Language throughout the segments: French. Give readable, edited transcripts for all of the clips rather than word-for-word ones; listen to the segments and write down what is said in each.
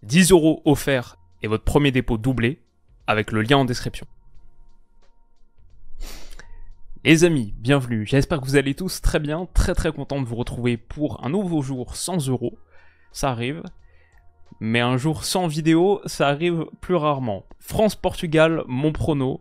10 € offerts et votre premier dépôt doublé avec le lien en description. Les amis, bienvenue, j'espère que vous allez tous très bien, très content de vous retrouver pour un nouveau jour sans euros, ça arrive, mais un jour sans vidéo, ça arrive plus rarement. France-Portugal, mon prono,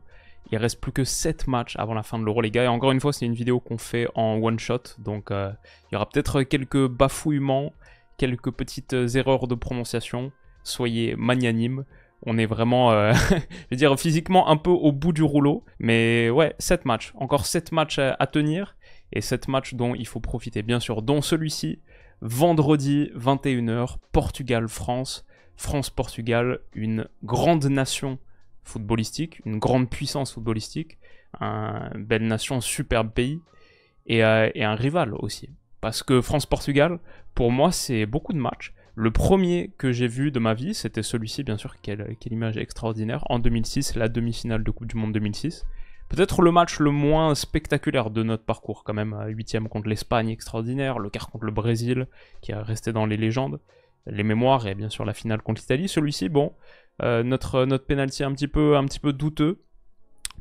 il reste plus que 7 matchs avant la fin de l'Euro les gars, et encore une fois c'est une vidéo qu'on fait en one shot, donc il y aura peut-être quelques bafouillements, quelques petites erreurs de prononciation, soyez magnanimes. On est vraiment, je veux dire, physiquement un peu au bout du rouleau. Mais ouais, 7 matchs. Encore 7 matchs à tenir. Et 7 matchs dont il faut profiter, bien sûr, dont celui-ci. Vendredi, 21h, Portugal-France. France-Portugal, une grande nation footballistique, une grande puissance footballistique. Une belle nation, superbe pays. Et un rival aussi. Parce que France-Portugal, pour moi, c'est beaucoup de matchs. Le premier que j'ai vu de ma vie, c'était celui-ci, bien sûr, quelle image extraordinaire, en 2006, la demi-finale de Coupe du Monde 2006. Peut-être le match le moins spectaculaire de notre parcours, quand même, 8ème contre l'Espagne, extraordinaire, le quart contre le Brésil, qui est resté dans les légendes, les mémoires, et bien sûr la finale contre l'Italie. Celui-ci, bon, notre penalty un petit peu douteux,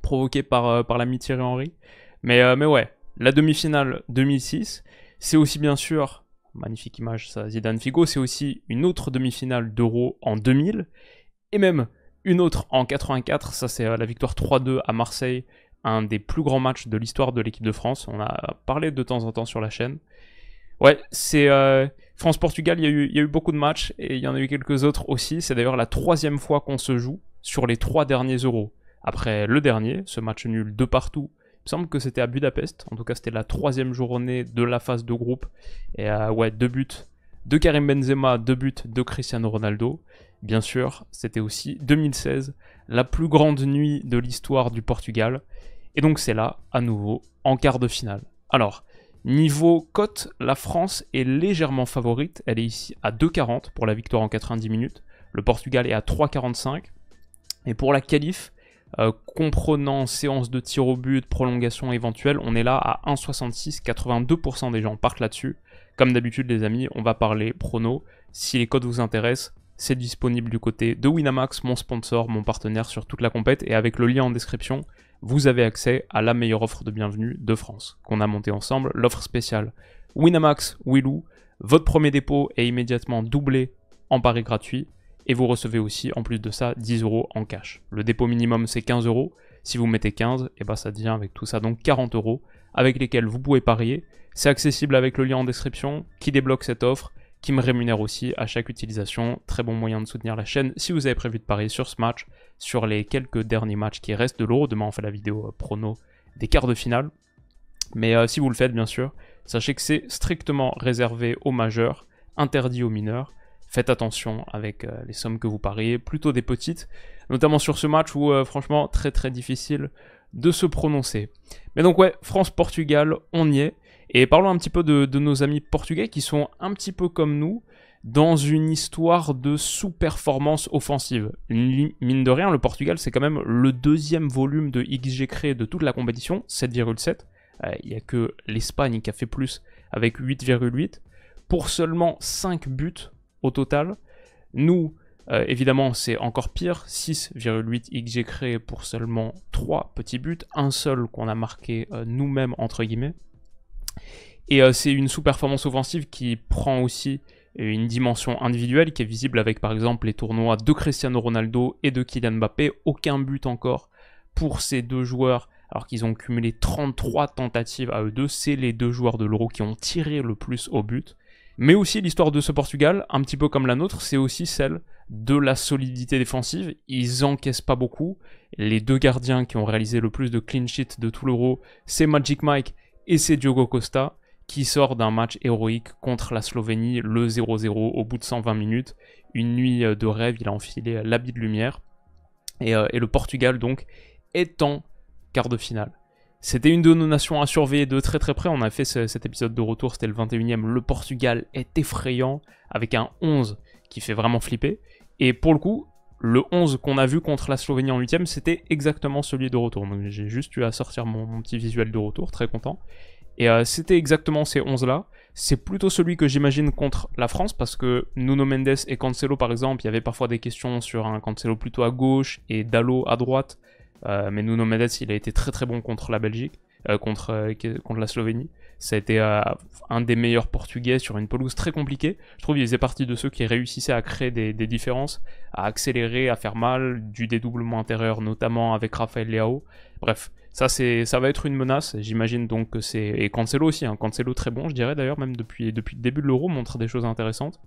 provoqué par l'ami Thierry Henry. Mais ouais, la demi-finale 2006, c'est aussi bien sûr... Magnifique image, ça, Zidane Figo. C'est aussi une autre demi-finale d'Euro en 2000. Et même une autre en 84. Ça, c'est la victoire 3-2 à Marseille. Un des plus grands matchs de l'histoire de l'équipe de France. On a parlé de temps en temps sur la chaîne. Ouais, c'est France-Portugal. Il y a eu beaucoup de matchs. Et il y en a eu quelques autres aussi. C'est d'ailleurs la 3e fois qu'on se joue sur les 3 derniers Euros. Après le dernier, ce match nul de partout. Il me semble que c'était à Budapest, en tout cas c'était la 3e journée de la phase de groupe. Et ouais, 2 buts de Karim Benzema, 2 buts de Cristiano Ronaldo. Bien sûr, c'était aussi 2016, la plus grande nuit de l'histoire du Portugal. Et donc c'est là, à nouveau, en quart de finale. Alors, niveau cote, la France est légèrement favorite. Elle est ici à 2,40 pour la victoire en 90 minutes. Le Portugal est à 3,45. Et pour la qualif, comprenant séance de tir au but, prolongation éventuelle, on est là à 1,66, 82% des gens partent là-dessus. Comme d'habitude les amis, on va parler prono. Si les codes vous intéressent, c'est disponible du côté de Winamax, mon sponsor, mon partenaire sur toute la compète. Et avec le lien en description, vous avez accès à la meilleure offre de bienvenue de France, qu'on a montée ensemble, l'offre spéciale Winamax Willou. Votre premier dépôt est immédiatement doublé en pari gratuit. Et vous recevez aussi, en plus de ça, 10 € en cash. Le dépôt minimum, c'est 15 €. Si vous mettez 15, et bah ça devient avec tout ça donc 40 € avec lesquels vous pouvez parier. C'est accessible avec le lien en description qui débloque cette offre, qui me rémunère aussi à chaque utilisation. Très bon moyen de soutenir la chaîne si vous avez prévu de parier sur ce match, sur les quelques derniers matchs qui restent de l'Euro. Demain, on fait la vidéo prono des quarts de finale. Mais si vous le faites, bien sûr, sachez que c'est strictement réservé aux majeurs, interdit aux mineurs. Faites attention avec les sommes que vous pariez, plutôt des petites, notamment sur ce match où franchement très difficile de se prononcer. Mais donc ouais, France-Portugal, on y est. Et parlons un petit peu de nos amis portugais qui sont un petit peu comme nous dans une histoire de sous-performance offensive. Mine de rien, le Portugal c'est quand même le 2e volume de XG créé de toute la compétition, 7,7. Il n'y a que l'Espagne qui a fait plus avec 8,8. Pour seulement 5 buts au total. Nous, évidemment, c'est encore pire. 6,8 XG créé pour seulement 3 petits buts. Un seul qu'on a marqué nous-mêmes, entre guillemets. Et c'est une sous-performance offensive qui prend aussi une dimension individuelle qui est visible avec, par exemple, les tournois de Cristiano Ronaldo et de Kylian Mbappé. Aucun but encore pour ces deux joueurs, alors qu'ils ont cumulé 33 tentatives à eux deux. C'est les 2 joueurs de l'Euro qui ont tiré le plus au but. Mais aussi l'histoire de ce Portugal, un petit peu comme la nôtre, c'est aussi celle de la solidité défensive. Ils encaissent pas beaucoup. Les 2 gardiens qui ont réalisé le plus de clean sheet de tout l'Euro, c'est Magic Mike et c'est Diogo Costa, qui sort d'un match héroïque contre la Slovénie, le 0-0 au bout de 120 minutes. Une nuit de rêve, il a enfilé l'habit de lumière. Et le Portugal, donc, est en quart de finale. C'était une de nos nations à surveiller de très près. On a fait cet épisode de retour, c'était le 21e. Le Portugal est effrayant, avec un 11 qui fait vraiment flipper. Et pour le coup, le 11 qu'on a vu contre la Slovénie en 8e, c'était exactement celui de retour. Donc j'ai juste eu à sortir mon petit visuel de retour, très content. Et c'était exactement ces 11-là. c'est plutôt celui que j'imagine contre la France, parce que Nuno Mendes et Cancelo, par exemple, il y avait parfois des questions sur un Cancelo plutôt à gauche et Dalot à droite, mais Nuno Mendes, il a été très très bon contre la Belgique, contre la Slovénie. Ça a été un des meilleurs Portugais sur une pelouse très compliquée. Je trouve qu'il faisait partie de ceux qui réussissaient à créer des différences, à accélérer, à faire mal, du dédoublement intérieur, notamment avec Rafael Leao. Bref, ça va être une menace. J'imagine donc que c'est... Et Cancelo aussi, hein. Cancelo très bon, je dirais d'ailleurs, même depuis le début de l'Euro, montre des choses intéressantes.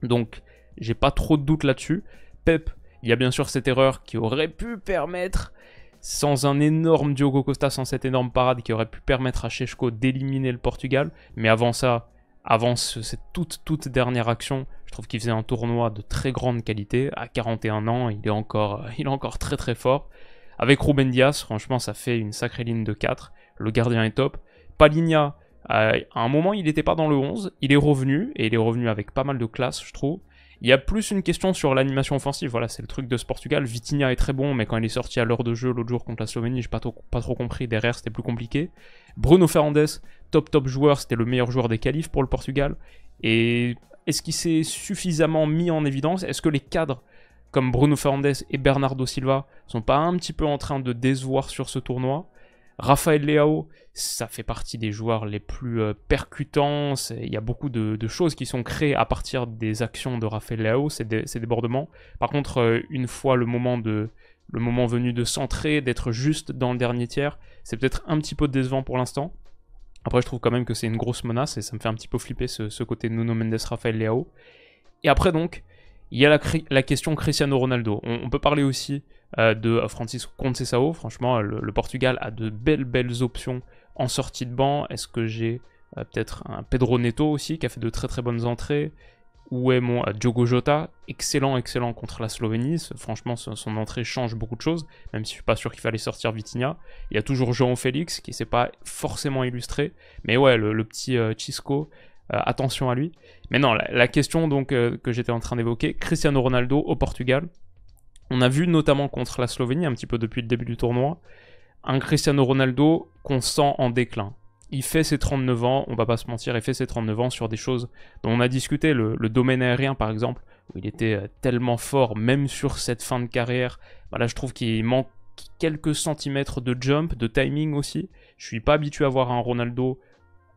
Donc, j'ai pas trop de doutes là-dessus. Pep, il y a bien sûr cette erreur qui aurait pu permettre... sans un énorme Diogo Costa, sans cette énorme parade qui aurait pu permettre à Šeško d'éliminer le Portugal. Mais avant ça, cette toute dernière action, je trouve qu'il faisait un tournoi de très grande qualité. À 41 ans, il est encore très très fort. Avec Ruben Dias, franchement, ça fait une sacrée ligne de 4. Le gardien est top. Palhinha, à un moment, il n'était pas dans le 11. Il est revenu, et il est revenu avec pas mal de classe, je trouve. Il y a plus une question sur l'animation offensive, voilà, c'est le truc de ce Portugal. Vitinha est très bon, mais quand il est sorti à l'heure de jeu l'autre jour contre la Slovénie, j'ai pas trop compris, derrière c'était plus compliqué. Bruno Fernandes, top joueur, c'était le meilleur joueur des qualifs pour le Portugal. Et est-ce qu'il s'est suffisamment mis en évidence? Est-ce que les cadres comme Bruno Fernandes et Bernardo Silva sont pas un petit peu en train de décevoir sur ce tournoi? Rafael Leao, ça fait partie des joueurs les plus percutants. Il y a beaucoup de choses qui sont créées à partir des actions de Rafael Leao, ces débordements. Par contre, une fois le moment venu de centrer, d'être juste dans le dernier tiers, c'est peut-être un petit peu décevant pour l'instant. Après, je trouve quand même que c'est une grosse menace et ça me fait un petit peu flipper ce côté Nuno Mendes, Rafael Leao. Et après donc, il y a la question Cristiano Ronaldo. On peut parler aussi de Francisco Conceição. Franchement, le Portugal a de belles options en sortie de banc. Est-ce que j'ai peut-être un Pedro Neto aussi qui a fait de très bonnes entrées? Ou est mon Diogo Jota, excellent contre la Slovénie. Franchement, son entrée change beaucoup de choses, même si je suis pas sûr qu'il fallait sortir Vitinha. Il y a toujours João Félix qui s'est pas forcément illustré, mais ouais, le petit Xisco, attention à lui. Mais non, la question donc que j'étais en train d'évoquer, Cristiano Ronaldo au Portugal. On a vu notamment contre la Slovénie, un petit peu depuis le début du tournoi, un Cristiano Ronaldo qu'on sent en déclin. Il fait ses 39 ans, on va pas se mentir, il fait ses 39 ans sur des choses dont on a discuté, le domaine aérien par exemple, où il était tellement fort, même sur cette fin de carrière. Bah là je trouve qu'il manque quelques centimètres de jump, de timing aussi. Je suis pas habitué à voir un Ronaldo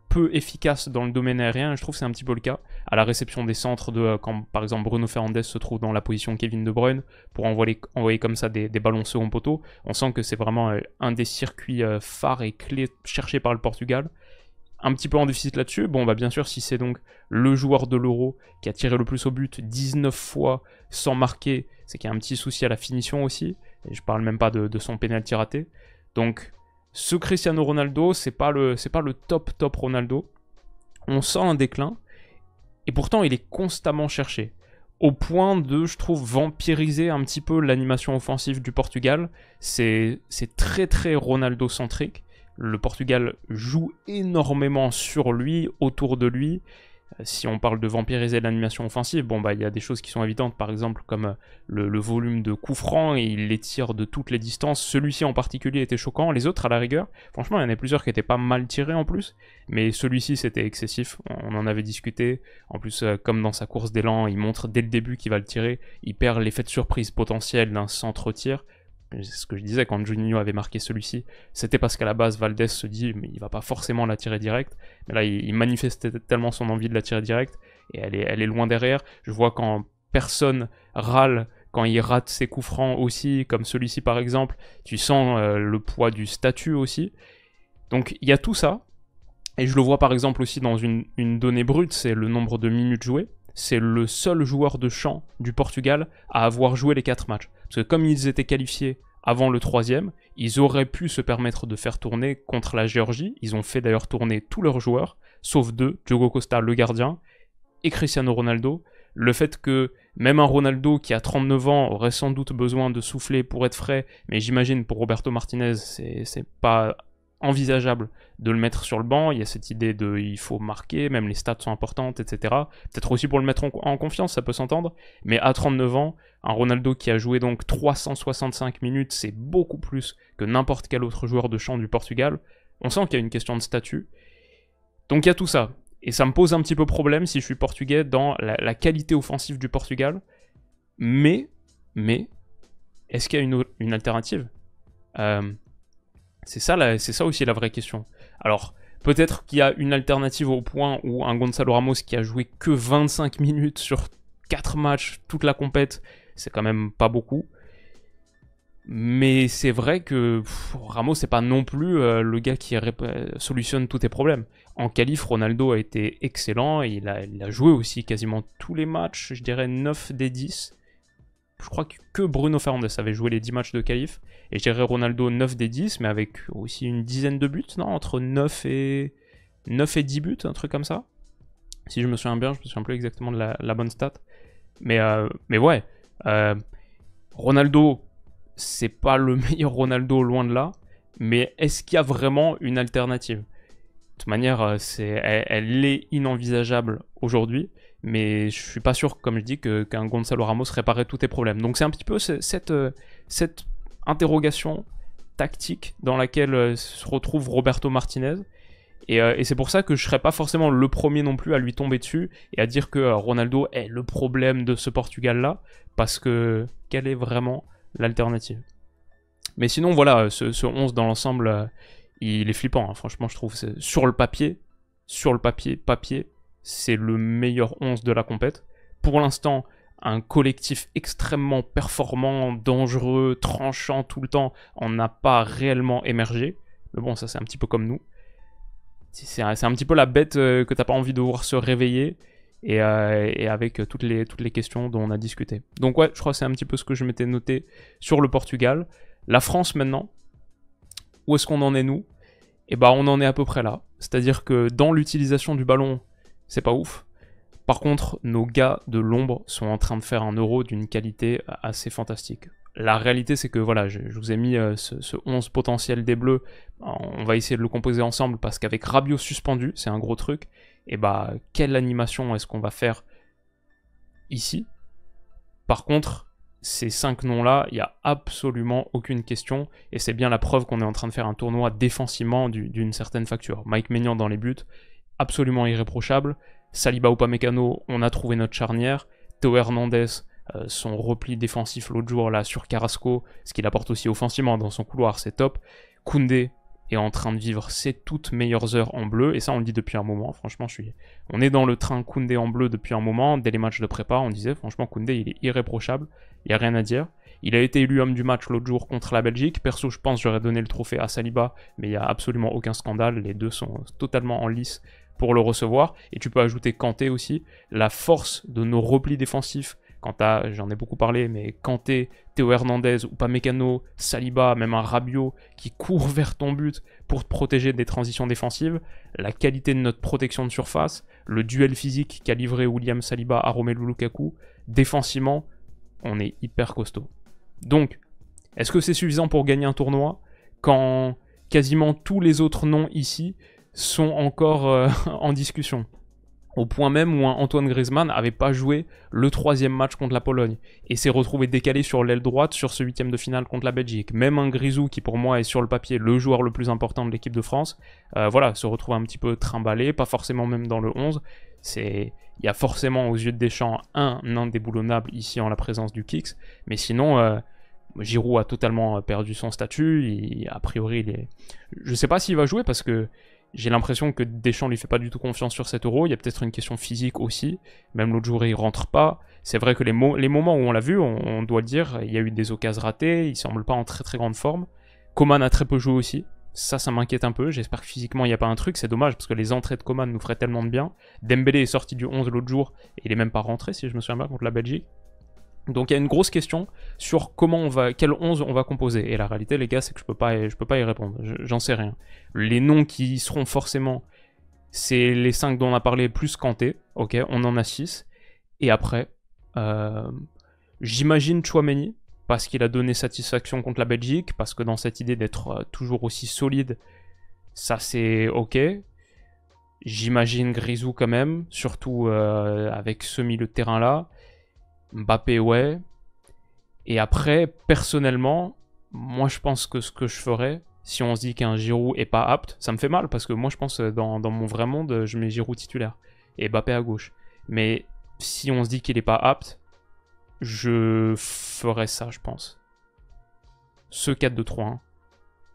peu efficace dans le domaine aérien, et je trouve que c'est un petit peu le cas, à la réception des centres, quand par exemple Bruno Fernandes se trouve dans la position Kevin De Bruyne, pour envoyer comme ça des ballons second poteau. On sent que c'est vraiment un des circuits phares et clés cherchés par le Portugal. Un petit peu en déficit là-dessus. Bon, bah bien sûr, si c'est donc le joueur de l'Euro qui a tiré le plus au but 19 fois sans marquer, c'est qu'il y a un petit souci à la finition aussi, et je parle même pas de son pénalty raté. Donc ce Cristiano Ronaldo, c'est pas le top Ronaldo. On sent un déclin, et pourtant il est constamment cherché. Au point de, je trouve, vampiriser un petit peu l'animation offensive du Portugal. C'est très Ronaldo-centrique. Le Portugal joue énormément sur lui, autour de lui. Si on parle de vampiriser l'animation offensive, bon bah il y a des choses qui sont évidentes, par exemple comme le volume de coups francs, et il les tire de toutes les distances. Celui-ci en particulier était choquant, les autres à la rigueur, franchement il y en a plusieurs qui étaient pas mal tirés en plus, mais celui-ci c'était excessif, on en avait discuté. En plus comme dans sa course d'élan, il montre dès le début qu'il va le tirer, il perd l'effet de surprise potentiel d'un centre-tir. C'est ce que je disais quand Juninho avait marqué celui-ci, c'était parce qu'à la base Valdés se dit mais il va pas forcément la tirer direct, mais là il manifestait tellement son envie de la tirer direct, et elle est loin derrière. Je vois quand personne râle quand il rate ses coups francs aussi, comme celui-ci par exemple, tu sens le poids du statut aussi. Donc il y a tout ça, et je le vois par exemple aussi dans une donnée brute, c'est le nombre de minutes jouées. C'est le seul joueur de champ du Portugal à avoir joué les 4 matchs. Parce que comme ils étaient qualifiés avant le 3e, ils auraient pu se permettre de faire tourner contre la Géorgie. Ils ont fait d'ailleurs tourner tous leurs joueurs, sauf 2, Diogo Costa, le gardien, et Cristiano Ronaldo. Le fait que même un Ronaldo qui a 39 ans aurait sans doute besoin de souffler pour être frais, mais j'imagine pour Roberto Martinez, c'est pas envisageable de le mettre sur le banc. Il y a cette idée de il faut marquer, même les stats sont importantes, etc. Peut-être aussi pour le mettre en confiance, ça peut s'entendre, mais à 39 ans, un Ronaldo qui a joué donc 365 minutes, c'est beaucoup plus que n'importe quel autre joueur de champ du Portugal. On sent qu'il y a une question de statut. Donc il y a tout ça. Et ça me pose un petit peu problème si je suis portugais dans la qualité offensive du Portugal. Mais est-ce qu'il y a une alternative? C'est ça aussi la vraie question. Alors, peut-être qu'il y a une alternative au point où un Gonçalo Ramos qui a joué que 25 minutes sur 4 matchs, toute la compète, c'est quand même pas beaucoup. Mais c'est vrai que Ramos, c'est pas non plus le gars qui solutionne tous tes problèmes. En qualif, Ronaldo a été excellent. Il a joué aussi quasiment tous les matchs, je dirais 9 des 10. Je crois que Bruno Fernandes avait joué les 10 matchs de qualif. Et je dirais Ronaldo 9 des 10, mais avec aussi une dizaine de buts, non? Entre 9 et 10 buts, un truc comme ça. Si je me souviens bien, je me souviens plus exactement de la bonne stat. Mais ouais, Ronaldo, c'est pas le meilleur Ronaldo, loin de là. Mais est-ce qu'il y a vraiment une alternative? De toute manière, elle est inenvisageable aujourd'hui. Mais je suis pas sûr, comme je dis, qu'un Gonçalo Ramos réparait tous tes problèmes. Donc c'est un petit peu cette interrogation tactique dans laquelle se retrouve Roberto Martinez. Et c'est pour ça que je serais pas forcément le premier non plus à lui tomber dessus et à dire que Ronaldo est le problème de ce Portugal-là, parce que quelle est vraiment l'alternative? Mais sinon, voilà, ce 11 dans l'ensemble, il est flippant, hein. Franchement, je trouve, sur le papier, c'est le meilleur 11 de la compète. Pour l'instant, un collectif extrêmement performant, dangereux, tranchant tout le temps, on n'a pas réellement émergé. Mais bon, ça c'est un petit peu comme nous. C'est un petit peu la bête que t'as pas envie de voir se réveiller. Et avec toutes les questions dont on a discuté. Donc ouais, je crois que c'est un petit peu ce que je m'étais noté sur le Portugal. La France maintenant, où est-ce qu'on en est nous? Et bah on en est à peu près là. C'est-à-dire que dans l'utilisation du ballon, c'est pas ouf. Par contre, nos gars de l'ombre sont en train de faire un Euro d'une qualité assez fantastique. La réalité, c'est que voilà, je vous ai mis ce 11 potentiel des Bleus. On va essayer de le composer ensemble parce qu'avec Rabiot suspendu, c'est un gros truc. Et bah, quelle animation est-ce qu'on va faire ici? Par contre, ces 5 noms-là, il n'y a absolument aucune question. Et c'est bien la preuve qu'on est en train de faire un tournoi défensivement d'une certaine facture. Mike Maignan dans les buts, absolument irréprochable. Saliba ou Upamecano, on a trouvé notre charnière. Théo Hernandez, son repli défensif l'autre jour là sur Carrasco, ce qu'il apporte aussi offensivement dans son couloir, c'est top. Koundé est en train de vivre ses toutes meilleures heures en bleu, et ça on le dit depuis un moment, franchement on est dans le train Koundé en bleu depuis un moment. Dès les matchs de prépa, on disait franchement Koundé il est irréprochable, il n'y a rien à dire. Il a été élu homme du match l'autre jour contre la Belgique. Perso, je pense que j'aurais donné le trophée à Saliba, mais il n'y a absolument aucun scandale, les deux sont totalement en lice pour le recevoir. Et tu peux ajouter Kanté aussi. La force de nos replis défensifs, j'en ai beaucoup parlé, mais Kanté, Théo Hernandez, Upamecano, Saliba, même un Rabiot qui court vers ton but pour te protéger des transitions défensives, la qualité de notre protection de surface, le duel physique qu'a livré William Saliba à Romelu Lukaku, défensivement, on est hyper costaud. Donc, est-ce que c'est suffisant pour gagner un tournoi quand quasiment tous les autres noms ici sont encore en discussion? Au point même où Antoine Griezmann n'avait pas joué le 3e match contre la Pologne et s'est retrouvé décalé sur l'aile droite sur ce 8e de finale contre la Belgique. Même un Grisou qui pour moi est sur le papier le joueur le plus important de l'équipe de France, voilà, se retrouve un petit peu trimballé, pas forcément même dans le 11. Il y a forcément aux yeux de Deschamps un indéboulonnable ici en la présence du Kicks, mais sinon Giroud a totalement perdu son statut. A priori je sais pas s'il va jouer parce que j'ai l'impression que Deschamps lui fait pas du tout confiance sur cet Euro. Il y a peut-être une question physique aussi. Même l'autre jour, il rentre pas. C'est vrai que les moments où on l'a vu, on doit le dire, il y a eu des occasions ratées. Il semble pas en très très grande forme. Coman a très peu joué aussi. Ça m'inquiète un peu. J'espère que physiquement, il n'y a pas un truc. C'est dommage parce que les entrées de Coman nous feraient tellement de bien. Dembélé est sorti du 11 l'autre jour et il est même pas rentré, si je me souviens bien, contre la Belgique. Donc il y a une grosse question sur quel 11 on va composer. Et la réalité, les gars, c'est que je peux pas y répondre. J'en sais rien. Les noms qui seront forcément, c'est les 5 dont on a parlé, plus Kanté. Ok, on en a 6. Et après, j'imagine Tchouaméni, parce qu'il a donné satisfaction contre la Belgique, parce que dans cette idée d'être toujours aussi solide, ça c'est ok. J'imagine Grisou quand même, surtout avec ce milieu de terrain là. Mbappé, ouais. Et après, personnellement, moi je pense que ce que je ferais, Si on se dit qu'un Giroud est pas apte, ça me fait mal parce que moi je pense dans mon vrai monde, je mets Giroud titulaire et Mbappé à gauche. Mais si on se dit qu'il est pas apte, je ferais ça, je pense. Ce 4-2-3-1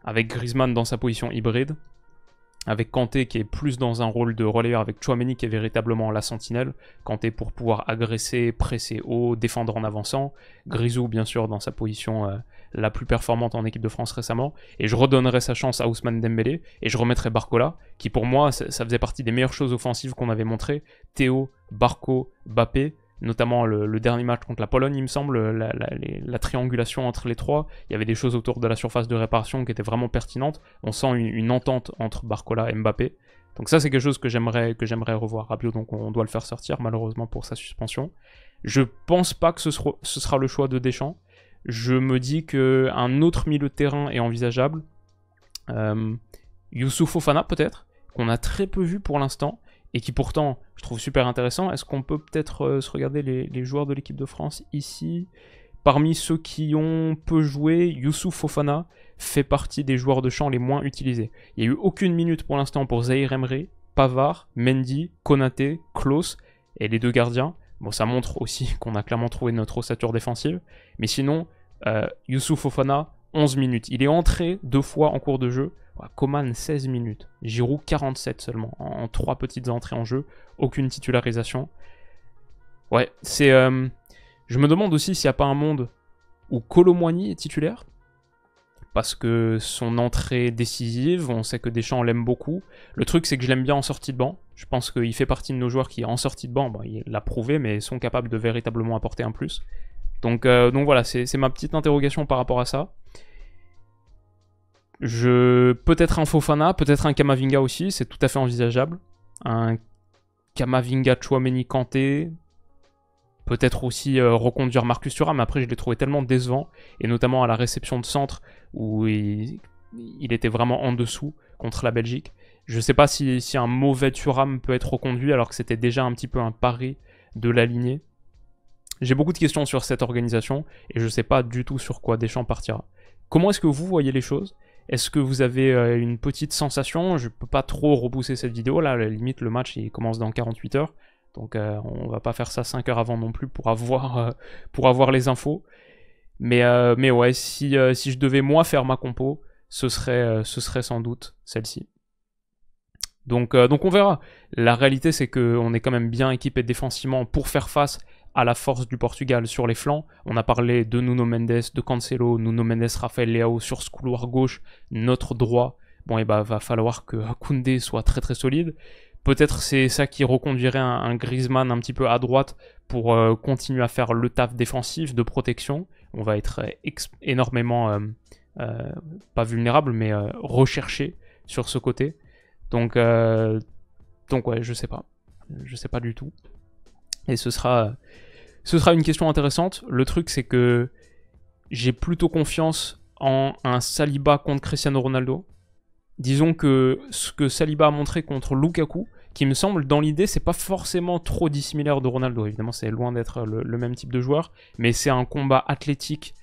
avec Griezmann dans sa position hybride, avec Kanté qui est plus dans un rôle de relayeur, avec Tchouaméni qui est véritablement la sentinelle, Kanté pour pouvoir agresser, presser haut, défendre en avançant, Grisou bien sûr dans sa position la plus performante en équipe de France récemment, et je redonnerai sa chance à Ousmane Dembélé, et je remettrai Barcola, qui pour moi ça faisait partie des meilleures choses offensives qu'on avait montrées, Théo, Barco, Mbappé, notamment le dernier match contre la Pologne, il me semble, la triangulation entre les trois. Il y avait des choses autour de la surface de réparation qui étaient vraiment pertinentes. On sent une entente entre Barcola et Mbappé. Donc ça, c'est quelque chose que j'aimerais revoir. Rabiot, donc on doit le faire sortir, malheureusement, pour sa suspension. Je pense pas que ce sera le choix de Deschamps. Je me dis qu'un autre milieu de terrain est envisageable. Youssouf Fofana, peut-être, qu'on a très peu vu pour l'instant, et qui pourtant, je trouve super intéressant. Est-ce qu'on peut peut-être se regarder les joueurs de l'équipe de France ici? Parmi ceux qui ont peu joué, Youssouf Fofana fait partie des joueurs de champ les moins utilisés. Il n'y a eu aucune minute pour l'instant pour Zahir Emery, Pavard, Mendy, Konaté, Klose et les deux gardiens. Bon, ça montre aussi qu'on a clairement trouvé notre ossature défensive. Mais sinon, Youssouf Fofana, 11 minutes. Il est entré 2 fois en cours de jeu. Coman 16 minutes, Giroud 47 seulement, en 3 petites entrées en jeu, aucune titularisation. Ouais, c'est... je me demande aussi s'il n'y a pas un monde où Kolo Muani est titulaire, parce que son entrée décisive, on sait que Deschamps l'aime beaucoup. Le truc c'est que je l'aime bien en sortie de banc, je pense qu'il fait partie de nos joueurs qui en sortie de banc, bon, il l'a prouvé, mais sont capables de véritablement apporter un plus. Donc voilà, c'est ma petite interrogation par rapport à ça. Peut-être un Fofana, peut-être un Kamavinga aussi, c'est tout à fait envisageable. Un Kamavinga, Tchouaméni, Kanté. Peut-être aussi reconduire Marcus Thuram, mais après je l'ai trouvé tellement décevant, et notamment à la réception de centre, où il était vraiment en dessous contre la Belgique. Je sais pas si un mauvais Thuram peut être reconduit, alors que c'était déjà un petit peu un pari de l'aligner. J'ai beaucoup de questions sur cette organisation, et je sais pas du tout sur quoi Deschamps partira. Comment est-ce que vous voyez les choses ? Est-ce que vous avez une petite sensation? Je peux pas trop repousser cette vidéo, là, à la limite le match il commence dans 48 heures, donc on va pas faire ça 5 heures avant non plus pour avoir les infos. Mais ouais, si je devais moi faire ma compo, ce serait sans doute celle-ci. Donc on verra. La réalité c'est qu'on est quand même bien équipé défensivement pour faire face à la force du Portugal sur les flancs. On a parlé de Nuno Mendes, de Cancelo, Nuno Mendes, Rafael Leao sur ce couloir gauche, notre droit. Bon, et bah va falloir que Koundé soit très très solide. Peut-être c'est ça qui reconduirait un Griezmann un petit peu à droite pour continuer à faire le taf défensif de protection. On va être énormément, pas vulnérable, mais recherché sur ce côté. Donc ouais, je sais pas. Je sais pas du tout. Et ce sera une question intéressante. Le truc, c'est que j'ai plutôt confiance en un Saliba contre Cristiano Ronaldo. Disons que ce que Saliba a montré contre Lukaku, qui me semble, dans l'idée, c'est pas forcément trop dissimilaire de Ronaldo. Évidemment, c'est loin d'être le même type de joueur, mais c'est un combat athlétique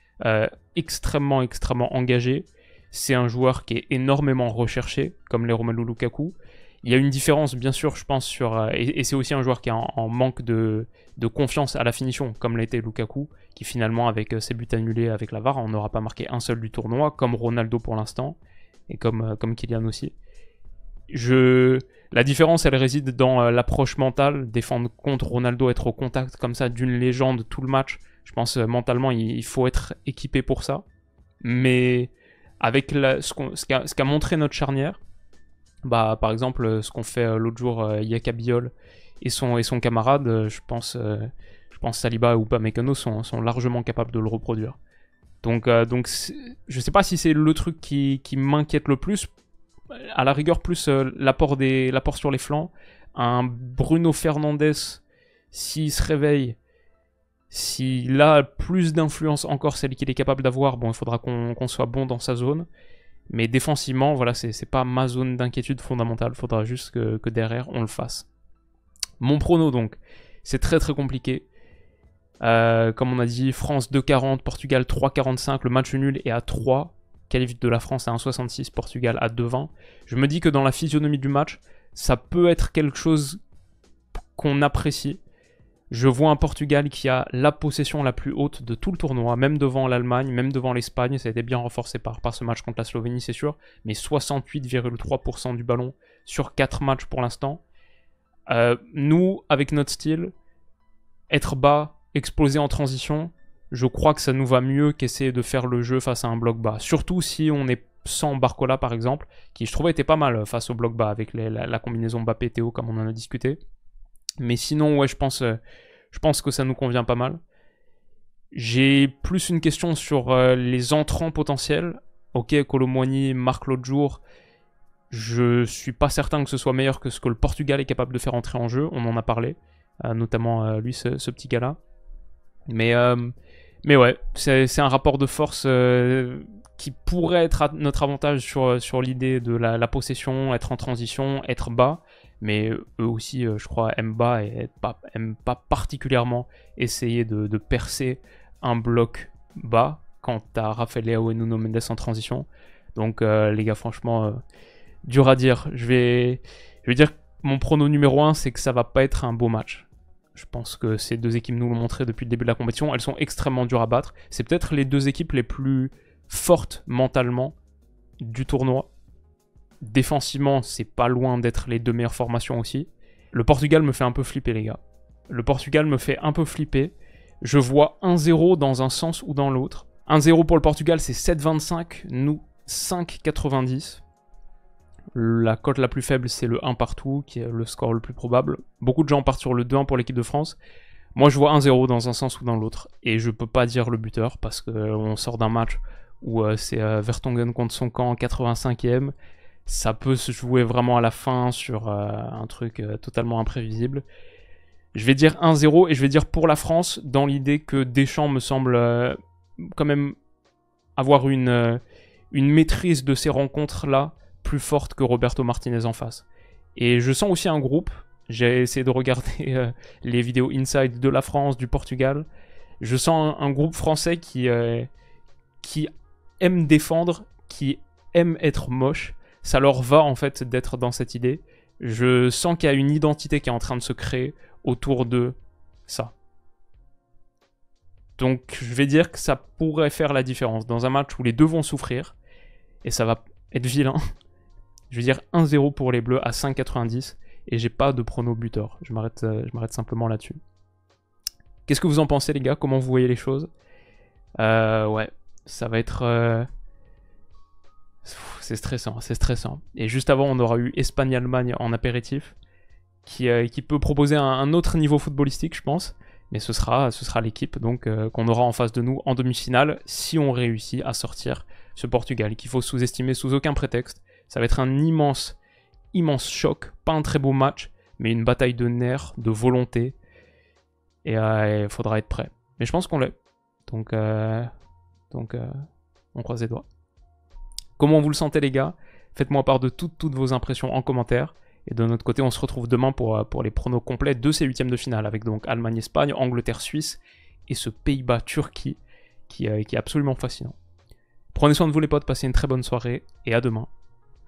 extrêmement engagé. C'est un joueur qui est énormément recherché, comme les Romelu Lukaku. Il y a une différence, bien sûr, je pense, et c'est aussi un joueur qui est en manque de confiance à la finition, comme l'a été Lukaku, qui finalement, avec ses buts annulés avec la VAR, on n'aura pas marqué un seul du tournoi, comme Ronaldo pour l'instant, et comme Kylian aussi. La différence, elle réside dans l'approche mentale, défendre contre Ronaldo, être au contact comme ça d'une légende tout le match. Je pense mentalement, il faut être équipé pour ça. Mais avec ce qu'a montré notre charnière, bah, par exemple, ce qu'ont fait l'autre jour Yaka Biol et son camarade, je pense Saliba ou Upamecano sont largement capables de le reproduire. Donc je sais pas si c'est le truc qui m'inquiète le plus. À la rigueur, plus l'apport sur les flancs. Un Bruno Fernandes, s'il se réveille, s'il a plus d'influence encore, celle qu'il est capable d'avoir, bon, il faudra qu'on soit bon dans sa zone. Mais défensivement, voilà, c'est pas ma zone d'inquiétude fondamentale. Il faudra juste que derrière, on le fasse. Mon prono, donc, c'est très compliqué. Comme on a dit, France 2,40, Portugal 3,45. Le match nul est à 3. qualif de la France à 1,66, Portugal à 2,20. Je me dis que dans la physionomie du match, ça peut être quelque chose qu'on apprécie. Je vois un Portugal qui a la possession la plus haute de tout le tournoi, même devant l'Allemagne, même devant l'Espagne. Ça a été bien renforcé par ce match contre la Slovénie, c'est sûr. Mais 68,3% du ballon sur 4 matchs pour l'instant. Nous, avec notre style, être bas, exploser en transition, je crois que ça nous va mieux qu'essayer de faire le jeu face à un bloc bas. Surtout si on est sans Barcola, par exemple, qui je trouvais était pas mal face au bloc bas avec la combinaison Mbappé-Théo, comme on en a discuté. Mais sinon, ouais, je pense que ça nous convient pas mal. J'ai plus une question sur les entrants potentiels. Ok, Kolo Muani marque l'autre jour. Je suis pas certain que ce soit meilleur que ce que le Portugal est capable de faire entrer en jeu. On en a parlé, notamment lui, ce petit gars-là. Mais ouais, c'est un rapport de force qui pourrait être à notre avantage sur l'idée de la possession, être en transition, être bas. Mais eux aussi, je crois, aiment bas et aiment pas particulièrement essayer de percer un bloc bas quand t'as Rafael Leao et Nuno Mendes en transition. Donc les gars, franchement, dur à dire. Je vais dire que mon prono numéro 1, c'est que ça va pas être un beau match. Je pense que ces deux équipes nous l'ont montré depuis le début de la compétition. Elles sont extrêmement dures à battre. C'est peut-être les deux équipes les plus fortes mentalement du tournoi. Défensivement, c'est pas loin d'être les deux meilleures formations aussi. Le Portugal me fait un peu flipper, les gars. Le Portugal me fait un peu flipper. Je vois 1-0 dans un sens ou dans l'autre. 1-0 pour le Portugal, c'est 7,25. Nous, 5,90. La cote la plus faible, c'est le 1 partout, qui est le score le plus probable. Beaucoup de gens partent sur le 2-1 pour l'équipe de France. Moi, je vois 1-0 dans un sens ou dans l'autre. Et je peux pas dire le buteur, parce qu'on sort d'un match où c'est Vertonghen contre son camp en 85e. Ça peut se jouer vraiment à la fin sur un truc totalement imprévisible. Je vais dire 1-0 et je vais dire pour la France, dans l'idée que Deschamps me semble quand même avoir une maîtrise de ces rencontres-là plus forte que Roberto Martinez en face. Et je sens aussi un groupe. J'ai essayé de regarder les vidéos inside de la France, du Portugal. Je sens un groupe français qui aime défendre, qui aime être moche. Ça leur va en fait d'être dans cette idée. Je sens qu'il y a une identité qui est en train de se créer autour de ça. Donc je vais dire que ça pourrait faire la différence dans un match où les deux vont souffrir. Et ça va être vilain. Je vais dire 1-0 pour les Bleus à 5,90. Et j'ai pas de prono buteur. Je m'arrête simplement là-dessus. Qu'est-ce que vous en pensez les gars? Comment vous voyez les choses? Ouais, ça va être... C'est stressant, c'est stressant. Et juste avant, on aura eu Espagne-Allemagne en apéritif, qui peut proposer un autre niveau footballistique, je pense. Mais ce sera l'équipe donc qu'on aura en face de nous en demi-finale, si on réussit à sortir ce Portugal, qu'il faut sous-estimer sous aucun prétexte. Ça va être un immense choc, pas un très beau match, mais une bataille de nerfs, de volonté. Et il faudra être prêt. Mais je pense qu'on l'est. Donc on croise les doigts. Comment vous le sentez les gars? Faites-moi part de toutes vos impressions en commentaire. Et de notre côté, on se retrouve demain pour les pronos complets de ces huitièmes de finale, avec donc Allemagne-Espagne, Angleterre-Suisse et ce Pays-Bas-Turquie qui est absolument fascinant. Prenez soin de vous les potes, passez une très bonne soirée et à demain.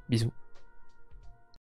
Bisous.